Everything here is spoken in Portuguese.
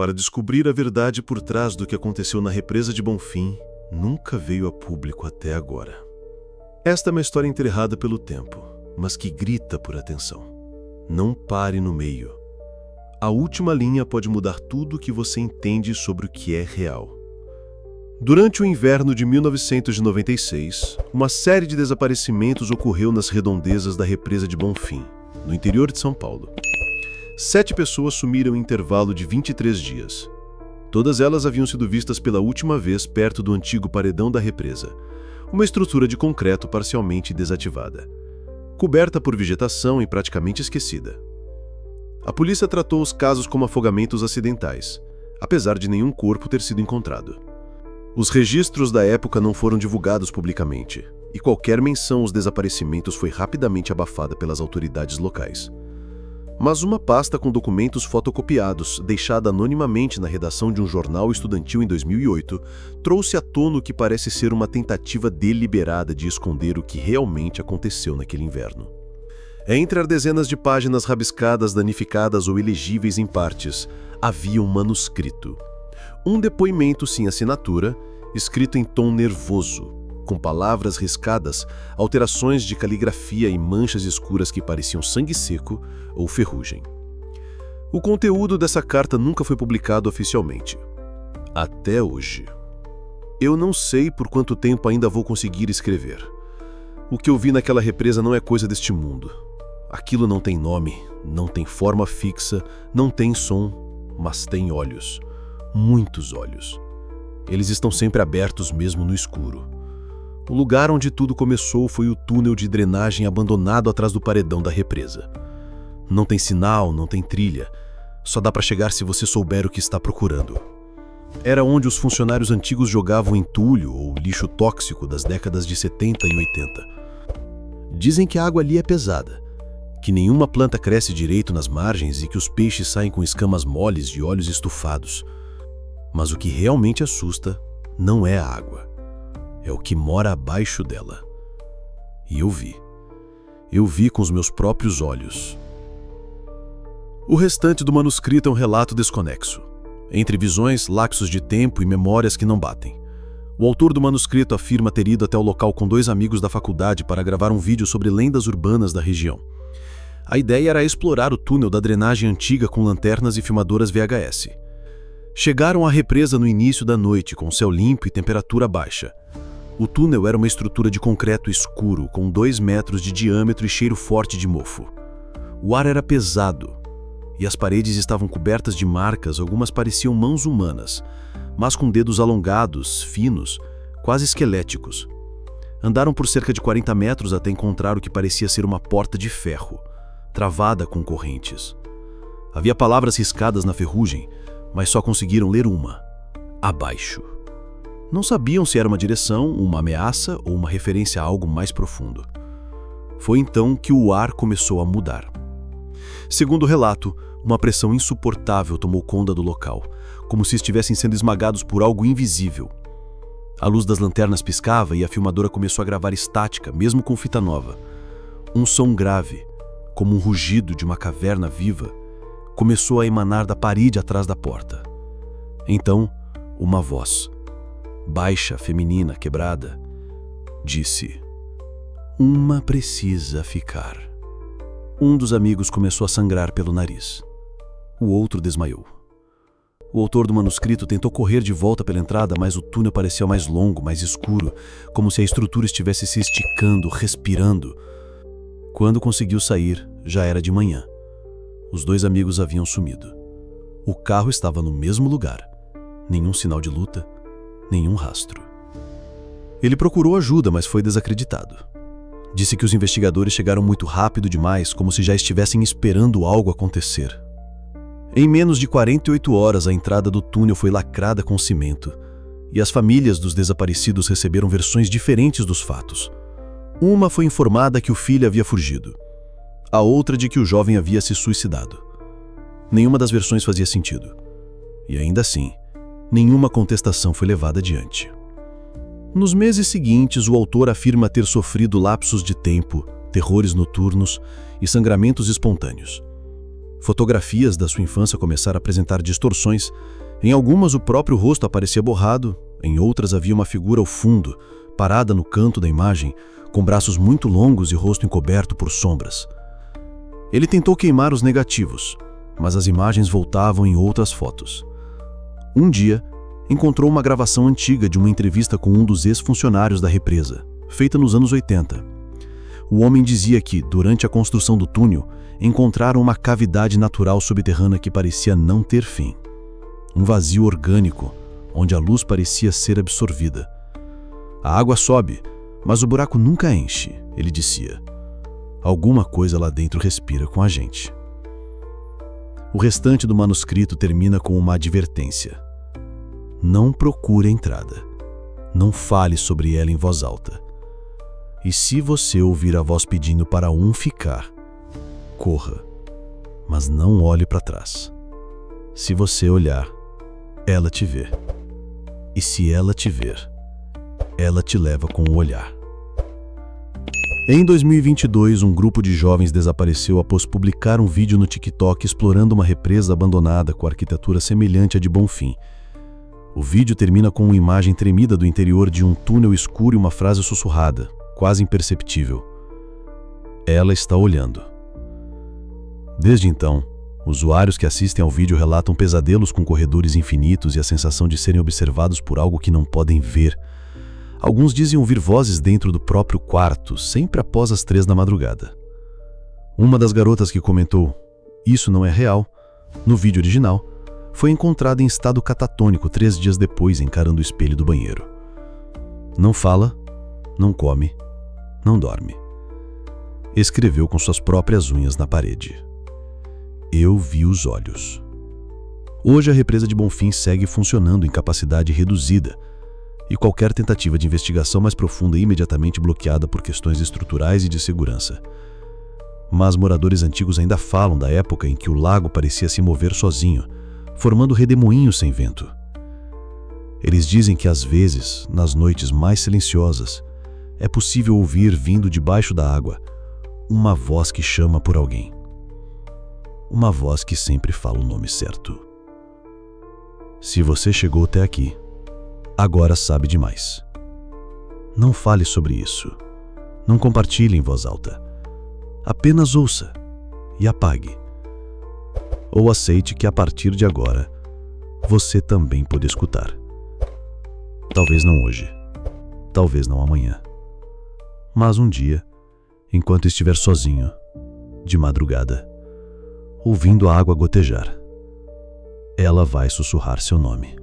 para descobrir a verdade por trás do que aconteceu na represa de Bonfim nunca veio a público até agora. Esta é uma história enterrada pelo tempo, mas que grita por atenção. Não pare no meio. A última linha pode mudar tudo o que você entende sobre o que é real. Durante o inverno de 1996, uma série de desaparecimentos ocorreu nas redondezas da represa de Bonfim, no interior de São Paulo. 7 pessoas sumiram em intervalo de 23 dias. Todas elas haviam sido vistas pela última vez perto do antigo paredão da represa, uma estrutura de concreto parcialmente desativada, coberta por vegetação e praticamente esquecida. A polícia tratou os casos como afogamentos acidentais, apesar de nenhum corpo ter sido encontrado. Os registros da época não foram divulgados publicamente, e qualquer menção aos desaparecimentos foi rapidamente abafada pelas autoridades locais. Mas uma pasta com documentos fotocopiados, deixada anonimamente na redação de um jornal estudantil em 2008, trouxe à tona o que parece ser uma tentativa deliberada de esconder o que realmente aconteceu naquele inverno. Entre as dezenas de páginas rabiscadas, danificadas ou ilegíveis em partes, havia um manuscrito. Um depoimento sem assinatura, escrito em tom nervoso, com palavras riscadas, alterações de caligrafia e manchas escuras que pareciam sangue seco ou ferrugem. O conteúdo dessa carta nunca foi publicado oficialmente. Até hoje. Eu não sei por quanto tempo ainda vou conseguir escrever. O que eu vi naquela represa não é coisa deste mundo. Aquilo não tem nome, não tem forma fixa, não tem som, mas tem olhos. Muitos olhos. Eles estão sempre abertos mesmo no escuro. O lugar onde tudo começou foi o túnel de drenagem abandonado atrás do paredão da represa. Não tem sinal, não tem trilha. Só dá para chegar se você souber o que está procurando. Era onde os funcionários antigos jogavam entulho ou lixo tóxico das décadas de 70 e 80. Dizem que a água ali é pesada, que nenhuma planta cresce direito nas margens e que os peixes saem com escamas moles de olhos estufados. Mas o que realmente assusta não é a água. É o que mora abaixo dela. E eu vi. Eu vi com os meus próprios olhos. O restante do manuscrito é um relato desconexo, entre visões, lapsos de tempo e memórias que não batem. O autor do manuscrito afirma ter ido até o local com 2 amigos da faculdade para gravar um vídeo sobre lendas urbanas da região. A ideia era explorar o túnel da drenagem antiga com lanternas e filmadoras VHS. Chegaram à represa no início da noite, com céu limpo e temperatura baixa. O túnel era uma estrutura de concreto escuro, com 2 metros de diâmetro e cheiro forte de mofo. O ar era pesado, e as paredes estavam cobertas de marcas, algumas pareciam mãos humanas, mas com dedos alongados, finos, quase esqueléticos. Andaram por cerca de 40 metros até encontrar o que parecia ser uma porta de ferro, travada com correntes. Havia palavras riscadas na ferrugem, mas só conseguiram ler uma: abaixo. Não sabiam se era uma direção, uma ameaça ou uma referência a algo mais profundo. Foi então que o ar começou a mudar. Segundo o relato, uma pressão insuportável tomou conta do local, como se estivessem sendo esmagados por algo invisível. A luz das lanternas piscava e a filmadora começou a gravar estática, mesmo com fita nova. Um som grave, como um rugido de uma caverna viva, começou a emanar da parede atrás da porta. Então, uma voz, baixa, feminina, quebrada, disse: "Uma precisa ficar." Um dos amigos começou a sangrar pelo nariz. O outro desmaiou. O autor do manuscrito tentou correr de volta pela entrada, mas o túnel parecia mais longo, mais escuro, como se a estrutura estivesse se esticando, respirando. Quando conseguiu sair, já era de manhã. Os 2 amigos haviam sumido. O carro estava no mesmo lugar. Nenhum sinal de luta, nenhum rastro. Ele procurou ajuda, mas foi desacreditado. Disse que os investigadores chegaram muito rápido demais, como se já estivessem esperando algo acontecer. Em menos de 48 horas, a entrada do túnel foi lacrada com cimento, e as famílias dos desaparecidos receberam versões diferentes dos fatos. Uma foi informada que o filho havia fugido, a outra de que o jovem havia se suicidado. Nenhuma das versões fazia sentido. E ainda assim, nenhuma contestação foi levada adiante. Nos meses seguintes, o autor afirma ter sofrido lapsos de tempo, terrores noturnos e sangramentos espontâneos. Fotografias da sua infância começaram a apresentar distorções. Em algumas, o próprio rosto aparecia borrado, em outras havia uma figura ao fundo, parada no canto da imagem, com braços muito longos e rosto encoberto por sombras. Ele tentou queimar os negativos, mas as imagens voltavam em outras fotos. Um dia, encontrou uma gravação antiga de uma entrevista com um dos ex-funcionários da represa, feita nos anos 80. O homem dizia que, durante a construção do túnel, encontraram uma cavidade natural subterrânea que parecia não ter fim. Um vazio orgânico, onde a luz parecia ser absorvida. A água sobe, mas o buraco nunca enche, ele dizia. Alguma coisa lá dentro respira com a gente. O restante do manuscrito termina com uma advertência. Não procure a entrada. Não fale sobre ela em voz alta. E se você ouvir a voz pedindo para ficar, corra, mas não olhe para trás. Se você olhar, ela te vê. E se ela te ver, ela te leva com o olhar. Em 2022, um grupo de jovens desapareceu após publicar um vídeo no TikTok explorando uma represa abandonada com arquitetura semelhante à de Bonfim. O vídeo termina com uma imagem tremida do interior de um túnel escuro e uma frase sussurrada, quase imperceptível. Ela está olhando. Desde então, usuários que assistem ao vídeo relatam pesadelos com corredores infinitos e a sensação de serem observados por algo que não podem ver. Alguns dizem ouvir vozes dentro do próprio quarto, sempre após as 3 da madrugada. Uma das garotas que comentou, "Isso não é real", no vídeo original, foi encontrada em estado catatônico 3 dias depois, encarando o espelho do banheiro. Não fala, não come, não dorme. Escreveu com suas próprias unhas na parede. Eu vi os olhos. Hoje a represa de Bonfim segue funcionando em capacidade reduzida, e qualquer tentativa de investigação mais profunda é imediatamente bloqueada por questões estruturais e de segurança. Mas moradores antigos ainda falam da época em que o lago parecia se mover sozinho, formando redemoinhos sem vento. Eles dizem que às vezes, nas noites mais silenciosas, é possível ouvir vindo debaixo da água uma voz que chama por alguém. Uma voz que sempre fala o nome certo. Se você chegou até aqui, agora sabe demais. Não fale sobre isso. Não compartilhe em voz alta. Apenas ouça e apague. Ou aceite que a partir de agora, você também pode escutar. Talvez não hoje, talvez não amanhã, mas um dia, enquanto estiver sozinho, de madrugada, ouvindo a água gotejar, ela vai sussurrar seu nome.